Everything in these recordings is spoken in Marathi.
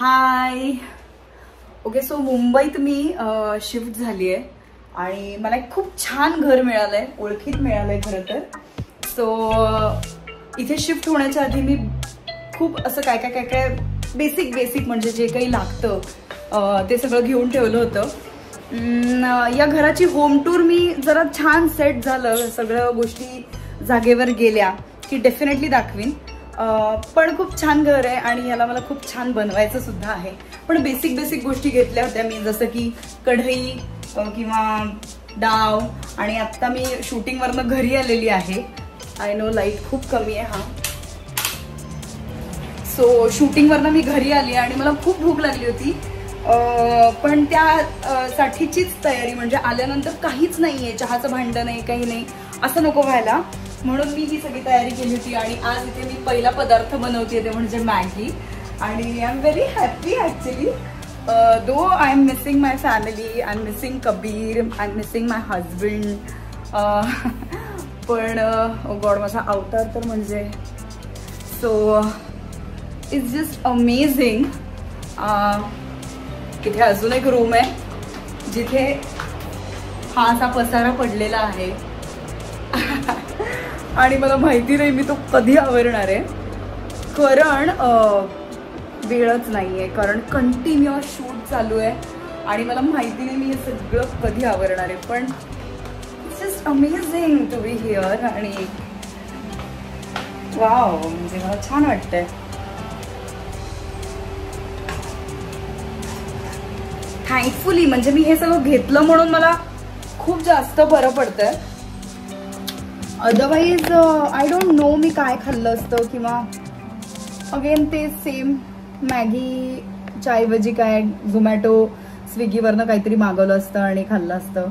हाय. ओके, सो मुंबईत मी शिफ्ट झाली आहे आणि मला एक खूप छान घर मिळालंय, ओळखीत मिळालंय खरं तर. सो इथे शिफ्ट होण्याच्या आधी मी खूप असं काय काय काय काय बेसिक म्हणजे जे काही लागतं ते सगळं घेऊन ठेवलं होतं. या घराची होम टूर मी जरा छान सेट झालं, सगळ्या गोष्टी जागेवर गेल्या की डेफिनेटली दाखवीन. पण खूप छान घर आहे आणि याला मला खूप छान बनवायचं सुद्धा आहे. पण बेसिक गोष्टी घेतल्या होत्या मी, जसं की कढई किंवा डाव. आणि आत्ता मी शूटिंगवरनं घरी आलेली आहे. आय नो लाईट खूप कमी आहे. हा, सो शूटिंगवरनं मी घरी आली आणि मला खूप भूक लागली होती. पण त्या साठीचीच तयारी, म्हणजे आल्यानंतर काहीच नाहीये, चहाचं भांडं नाही, काही नाही, असं नको व्हायला म्हणून मी ही सगळी तयारी केली होती. आणि आज इथे मी पहिला पदार्थ बनवते ते म्हणजे मॅगी. आणि I am very happy actually. Though I am missing my family, I am missing Kabir, I am missing my husband. पण ओ गॉड, माझा अवतार तर म्हणजे सो इट्स जस्ट अमेझिंग. इथे अजून एक रूम आहे जिथे हा असा पसारा पडलेला आहे आणि मला माहिती नाही मी तो कधी आवरणार आहे, कारण वेळच नाहीये, कारण कंटिन्युअस शूट चालू आहे आणि मला माहिती नाही मी हे सगळं कधी आवरणार आहे. पण it's just amazing to be here आणि वाव, म्हणजे मला छान वाटतंय. थँकफुली म्हणजे मी हे सगळं घेतलं म्हणून मला खूप जास्त बरं पडतंय. अदरवाईज आय डोंट नो मी काय खाल्लं असतं, किंवा अगेन ते सेम मॅगीच्या ऐवजी काय झोमॅटो स्विगीवरनं काहीतरी मागवलं असतं आणि खाल्लं असतं.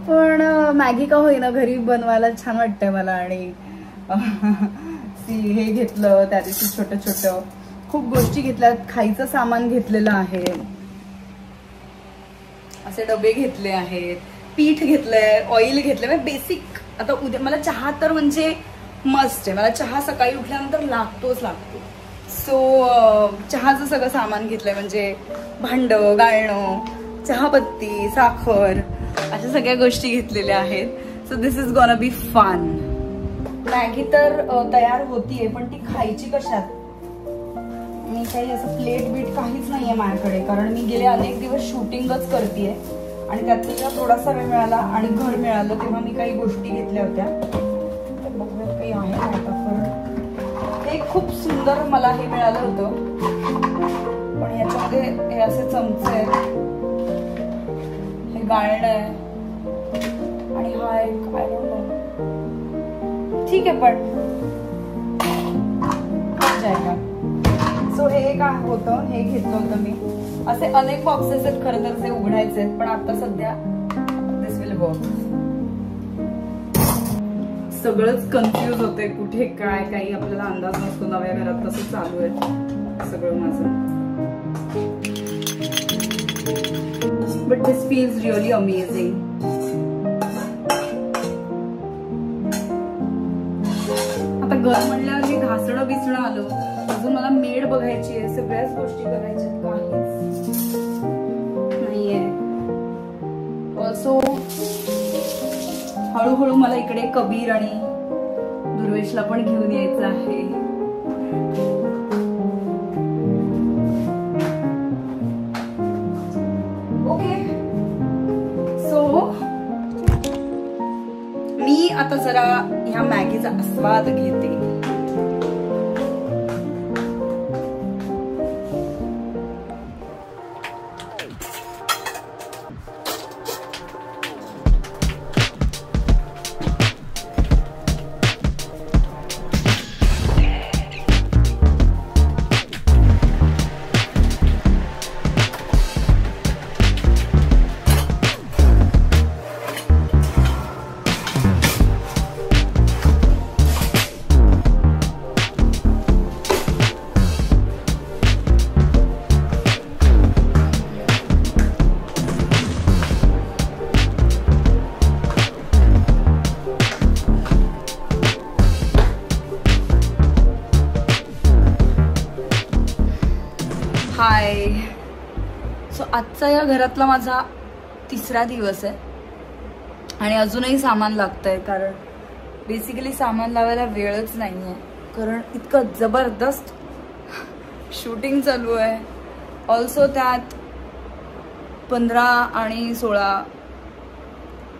पण मॅगी का होईना घरी बनवायला छान वाटतंय मला. आणि हे घेतलं, त्या दिवशी छोटं छोटं खूप गोष्टी घेतल्यात, खायचं सामान घेतलेलं आहे, असे डबे घेतले आहेत, पीठ घेतलंय, ऑइल घेतलंय, बेसिक. आता उद्या मला चहा तर म्हणजे मस्ट आहे, मला चहा सकाळी उठल्यानंतर लागतो. सो चहाचं सगळं सामान घेतलंय, म्हणजे भांडं, गाळणं, चहापत्ती, साखर, अशा सगळ्या गोष्टी घेतलेल्या आहेत. So this is gonna be fun. Maggi तर तयार होतीये, पण ती खायची कशात? मी काही असं प्लेट बीट काहीच नाहीये माझ्याकडे, कारण मी गेले अनेक दिवस शूटिंगच करतेय आणि त्यात थोडासा वेळ मिळाला आणि घर मिळालं तेव्हा मी काही गोष्टी घेतल्या होत्या. बघूयात काही आहे आता. हे खूप सुंदर मला हे मिळालं होतं, पण ह्याच्यामध्ये हे असे चमचे आहेत, हे गाळण आहे आणि हा एक आय डोंट नो, ठीक आहे पण जायगा. सो हे काय होतं, हे घेतलं होतं मी. असे अनेक बॉक्सेस आहेत खरं तर जे उघडायचे आहेत, पण आता सध्या दिस विल वर्क. सगळंच कन्फ्युज होते, कुठे काय, काही आपल्याला अंदाज नसतो. नव्या घरात तसं चालू आहे सगळं माझं. But this feels really amazing. आता घर म्हणल्यावर हे घासणं बिसणं आलं, अजून मला मेड बघायची आहे, सगळ्याच गोष्टी करायच्या, काहीच नाहीये. ऑल्सो हळूहळू मला इकडे कबीर आणि दुर्वेशला पण घेऊन यायचं आहे. ओके, सो मी आता जरा ह्या मॅगीचा आस्वाद घेते. हाय. सो आजचा या घरातला माझा 3रा दिवस आहे आणि अजूनही सामान लागतंय, कारण बेसिकली सामान लावायला वेळच नाही आहे, कारण इतकं जबरदस्त शूटिंग चालू आहे. ऑल्सो त्यात 15 आणि 16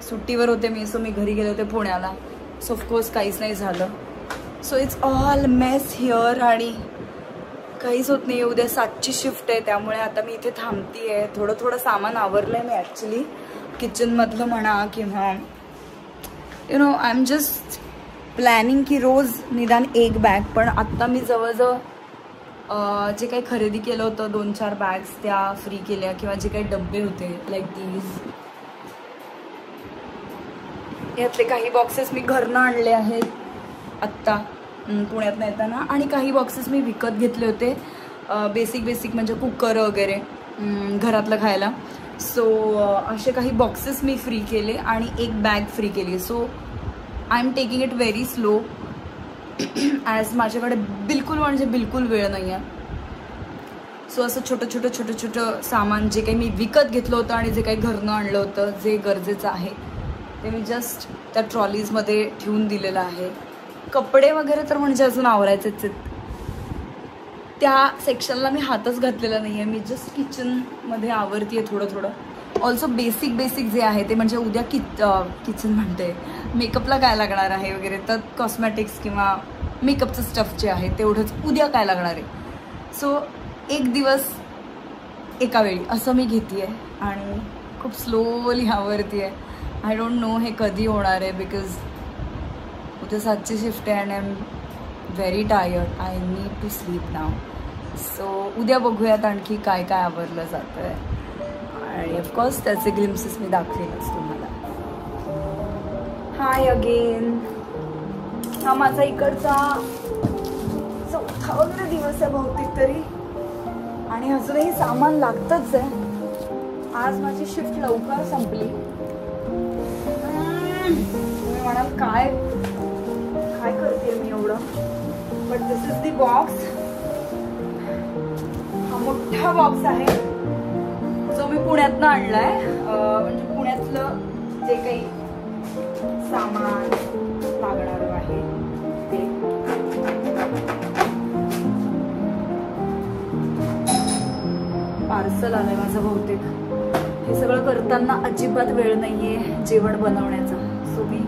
सुट्टीवर होते मी, सो मी घरी गेले होते पुण्याला. सो ऑफकोर्स काहीच नाही झालं. So it's all mess here आणि काहीच होत नाही. उद्या 7ची शिफ्ट आहे, त्यामुळे आता मी इथे थांबती आहे. थोडं सामान आवरलं आहे मी ॲक्च्युली, किचनमधलं म्हणा किंवा आय एम जस्ट प्लॅनिंग की रोज निदान एक बॅग. पण आत्ता मी जवळजवळ जे काही खरेदी केलं होतं 2-4 बॅग्स त्या फ्री केल्या, किंवा जे काही डब्बे होते लाईक दीज, यातले काही बॉक्सेस मी घरनं आणले आहेत आत्ता पुण्यातनं येताना, आणि काही बॉक्सेस मी विकत घेतले होते बेसिक म्हणजे कुकर वगैरे घरातलं खायला. सो असे काही बॉक्सेस मी फ्री केले आणि एक बॅग फ्री केली. So I am taking it very slow as माझ्याकडे बिलकुल वेळ नाही आहे. सो असं छोटं सामान जे काही मी विकत घेतलं होतं आणि जे काही घरनं आणलं होतं जे गरजेचं आहे ते मी जस्ट त्या ट्रॉलीजमध्ये ठेवून दिलेलं आहे. कपडे वगैरे तर म्हणजे अजून आवरायचेच आहेत, त्या सेक्शनला मी हातच घातलेला नाही आहे. मी जस्ट किचनमध्ये आवरती आहे थोडं. ऑल्सो बेसिक जे आहे ते म्हणजे उद्या किचन म्हणते मेकअपला काय लागणार आहे वगैरे, तर कॉस्मॅटिक्स किंवा मेकअपचं स्टफ जे आहे तेवढंच उद्या काय लागणार आहे. सो एक दिवस एका वेळी असं मी घेते आहे आणि खूप स्लोली आवरती आहे. आय डोंट नो हे कधी होणार आहे, बिकॉज उद्या 7ची शिफ्ट आहे आणि I am very tired. I need to sleep now. So उद्या बघूयात आणखी काय आवरलं जातं आहे, आणि ऑफकोर्स त्याचे ग्लिम्सेस मी दाखवेनच तुम्हाला. हाय अगेन. हा माझा इकडचा 4था वगैरे दिवस आहे बहुतेक तरी, आणि अजूनही सामान लागतच आहे. आज माझी शिफ्ट लवकर संपली. तुम्ही म्हणाल काय करते मी एवढं, but this is the box. हा मोठा बॉक्स आहे जो मी पुण्यातनं आणलाय. म्हणजे पुण्यातलं जे काही सामान लागणार आहे ते. पार्सल आलंय माझं बहुतेक. हे सगळं करताना अजिबात वेळ नाहीये जेवण बनवण्याचा. सो मी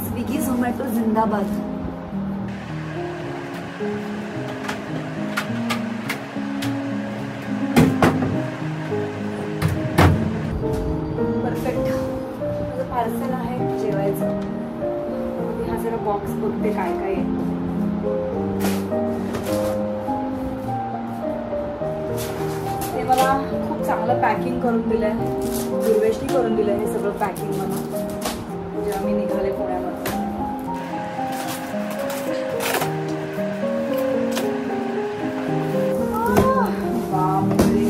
स्विगी झोमॅटो जिंदाबाद. परफेक्ट. माझं पार्सल आहे जेवायचं. हा जरा बॉक्स बघते काय आहे. ते मला खूप चांगलं पॅकिंग करून दिलंय, दुर्वेशनी करून दिलंय हे सगळं पॅकिंग मला जेव्हा मी निघाले पुण्यामध्ये. बापरे,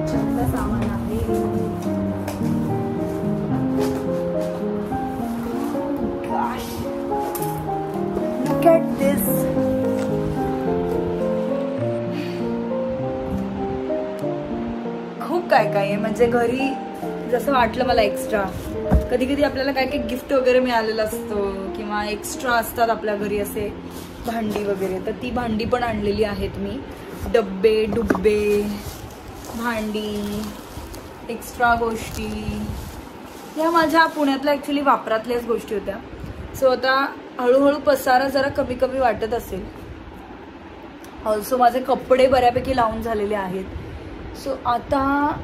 छंद सामान आहे. Gosh, look at this. खूप काय आहे म्हणजे घरी जसं वाटलं मला एक्स्ट्रा. कधी आपल्याला काय गिफ्ट वगैरे मिळालेलं असतं किंवा एक्स्ट्रा असतात आपल्या घरी असे भांडी वगैरे, तर ती भांडी पण आणलेली आहेत मी. डुब्बे भांडी, एक्स्ट्रा गोष्टी, ह्या माझ्या पुण्यातल्या ॲक्च्युली वापरातल्याच गोष्टी होत्या. सो आता हळूहळू पसारा जरा कमी वाटत असेल. ऑल्सो माझे कपडे बऱ्यापैकी लावून झालेले आहेत. सो आता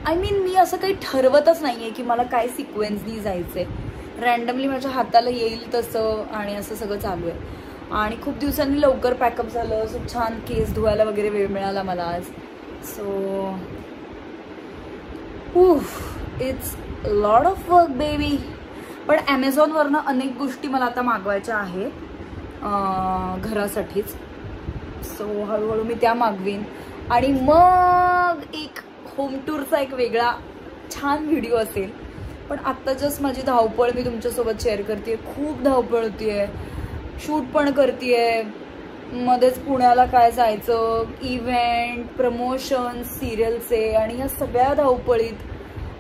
मी असं काही ठरवतच नाही आहे की मला काय सिक्वेन्सनी जायचं आहे. रँडमली माझ्या हाताला येईल तसं आणि असं सगळं चालू आहे. आणि खूप दिवसांनी लवकर पॅकअप झालं. सो छान केस धुवायला वगैरे वेळ मिळाला मला आज. So it's lot of work baby. पण ॲमेझॉनवरनं अनेक गोष्टी मला आता मागवायच्या आहेत घरासाठीच. सो हळूहळू मी त्या मागवीन आणि मग एक होम टूरचा एक वेगळा छान व्हिडिओ असेल. पण आत्ता जस्ट माझी धावपळ मी तुमच्यासोबत शेअर करते. खूप धावपळ होती आहे, शूट पण करते आहे, मध्येच पुण्याला काय जायचं, इव्हेंट, प्रमोशन, सिरियलचे आणि ह्या सगळ्या धावपळीत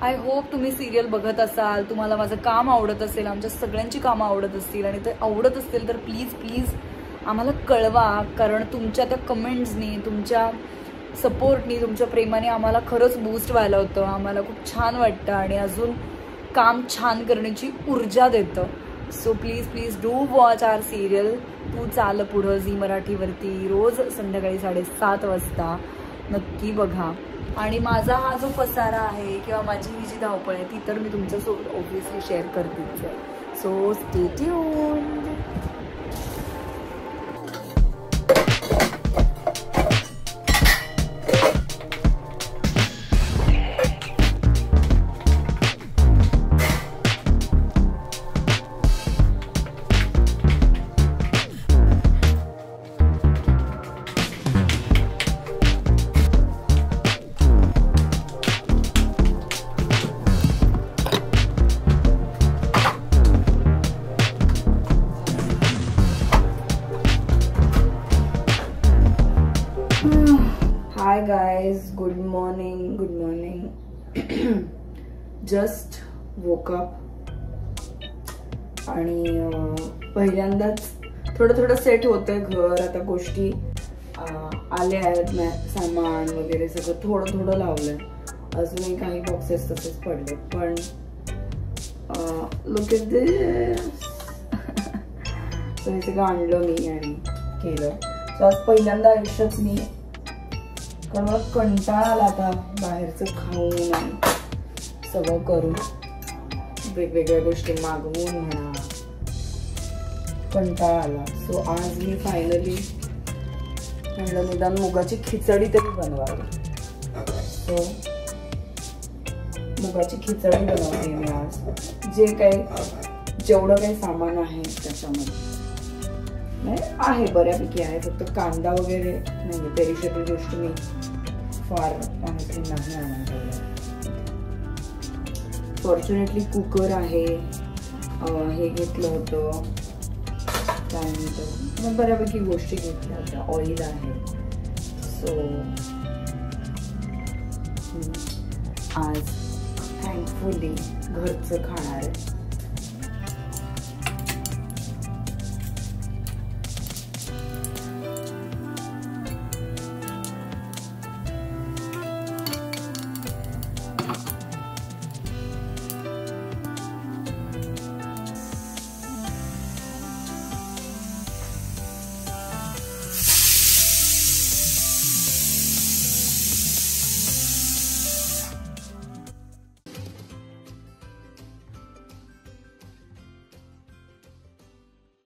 आय होप तुम्ही सिरियल बघत असाल, तुम्हाला माझं काम आवडत असेल, आमच्या सगळ्यांची कामं आवडत असतील आणि ते आवडत असतील तर प्लीज प्लीज आम्हाला कळवा. कारण तुमच्या त्या कमेंट्सनी, तुमच्या सपोर्टनी, तुमच्या प्रेमाने आम्हाला खरंच बूस्ट व्हायला होतं. आम्हाला खूप छान वाटतं आणि अजून काम छान करण्याची ऊर्जा देतं. So please please do watch our serial तू चाल पुढं झी मराठीवरती रोज संध्याकाळी 7:30 वाजता. नक्की बघा. आणि माझा हा जो पसारा आहे किंवा माझी ही जी धावपळ आहे ती तर मी तुमच्यासोबत ऑब्व्हियसली शेअर करतेच आहे. So stay tuned. Hi guys, good morning. Just woke up आणि पहिल्यांदाच थोडं सेट होतंय घर. आता गोष्टी आल्या आहेत, सामान वगैरे सगळं थोडं लावलंय. अजूनही काही बॉक्सेस तसेच पडले, पण लुक एट दिस. हे सगळं आणलं मी आणि केलं. सो आज पहिल्यांदा आयुष्यात मी, कारण मला कंटाळा आला आता बाहेरचं खाऊन आणि सगळं करून, वेगवेगळ्या गोष्टी मागवून म्हणा, कंटाळा आला. सो आज मी फायनली म्हणलं निदान मुगाची खिचडी तरी बनवावी. सो मुगाची खिचडी बनवते मी आज. जेवढं काही सामान आहे त्याच्यामध्ये आहे, बऱ्यापैकी आहे. फक्त कांदा वगैरे नाही, पेरिशेबल गोष्ट मी फार नाही आणणार. फॉर्च्युनेटली कुकर आहे, हे घेतलं होतं. त्यानंतर बऱ्यापैकी गोष्टी घेतल्या होत्या. ऑइल आहे. सो आज थँकफुली घरचं खाणार आहे.